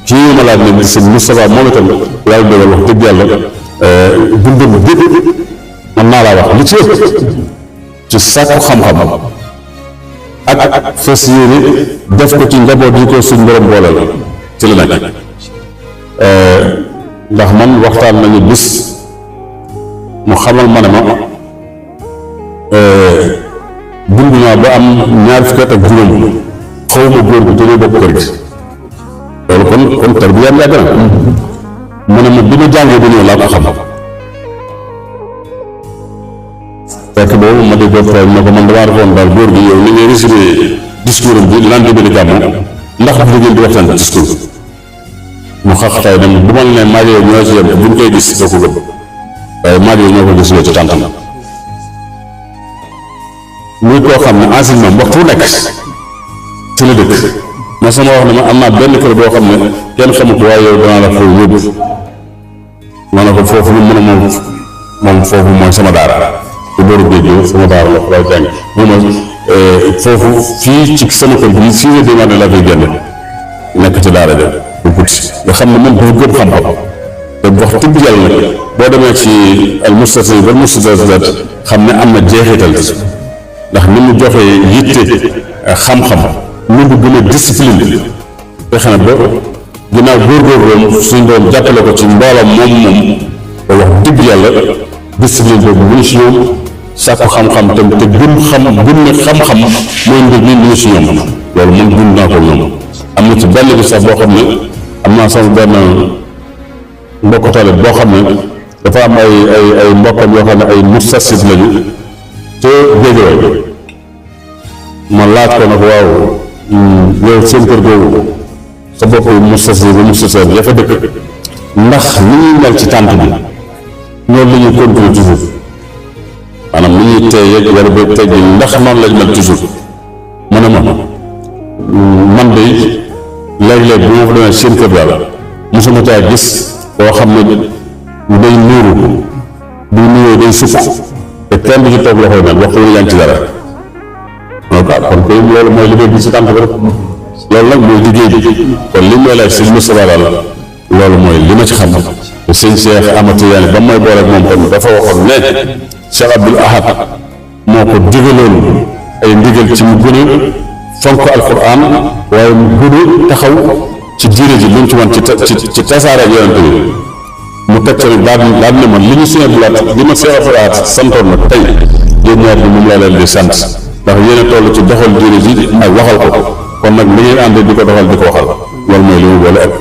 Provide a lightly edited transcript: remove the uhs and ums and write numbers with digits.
kii ma laaj ne sëñ Moustapha moom itam yàlla dogal wax dëgg yàlla dundam bépp man naa laa wax li ci ëpp ci sàkku xam-xam ak fas yéene def ko ci njaboot yi ko suñ borom booleel ci la nekk. ndax man waxtaan nañu bis mu xamal ma ne ma dund naa ba am ñaar fukki at ak juróom xaw ma góor gi te ñoo bokk kër gi loolu kon tarbiyaam yàgg na mu ne ma bi ma jàngee ba ñëw laa ko xam fekk boobu ma dégg ko ne ko man damaa defoon daal góor gi yow ni ngay résumé discours am bi lendemain bi gàmmu ndax bu ngeen di waxtaan discours mu xaqtaay dem bu ma ne maag yow ñoo ci yem buñ koy gis doo ko gëm waaye maag yow ñoo ko gis ci tàntam muy koo xam ne enseignement waxtu nekk ci la dëkk ma sama wax ne ma am naa benn kër boo xam ne kenn xamu ko waaye yow danaa la foofu yóbbu ma ne ko foofu lu mën a moom foofu mooy sama daara bu booru géej sama daara la laay jàng moom foofu fii ci sama kër bi 6 heures du matin laa koy génn nekk ci daara ja bu guddi nga xam ne moom dafa gëm xam-xam te wax dëgg yàlla nag boo demee ci al mustasir ba mustasir xam ne am na jeexital ndax ni mu joxee yitte xam-xam ni mu gën a discipline te xam ne ba ginnaaw góorgóorloom suñ doon jàppale ko ci mboolam moom ba wax dëgg yàlla discipline boobu bu ñu si ñoom sàkku xam-xam tam te gën ne xam-xam mooy mbir mi ñu si ñoom loolu man dund naa ko ñoom am na ci benn bi sax boo xam ne am naa sama benn mbokk taale boo xam ne dafa am ay mbokkam yoo xam ne ay mustarsid lañu te Géejawaay ma laaj ko nag waaw yow seen kër googu sa bopp mustarsid ba mustarsid ya fa dëkk ndax ni ñuy mel ci tànt bi ñoom la ñuy continuer toujours maanaam ni ñuy teey wala ba tey bi ndax noonu lañ mel toujours mu ne ma man de léeg-léeg bu ma fa demee seen kër daal mosuma caa gis boo xam ne day nuuru bu nuyoo day sukk te kenn du ci toog loxoy nag waxtu yaa ngi ci dara kon koy loolu mooy liggéey bi si tànk bi rek loolu nag mooy liggéey bi kon li may laaj sëñ Moustapha daal loolu mooy li ma ci xam te sëñ Cheikh Ahmad Tidiane ba mooy boole ak moom tamit dafa waxoon ne Cheikh Abdoul Ahad moo ko digaloon ay ndigal ci mu gën a fonk alquran waaye mu gën a taxaw ci diine ji lu mu ci wan ci tasaare ak yonente bi mu teg ca nag daal ne man li ñu seen bulaat li ma Cheikh Abdoul Ahad santoon nag tey yéen ñaar bi moom laa leen di sant ndax yéen a toll ci doxal diine ji ak waxal ko kon nag li ngeen ànd di ko doxal di ko waxal loolu mooy li mu boole ak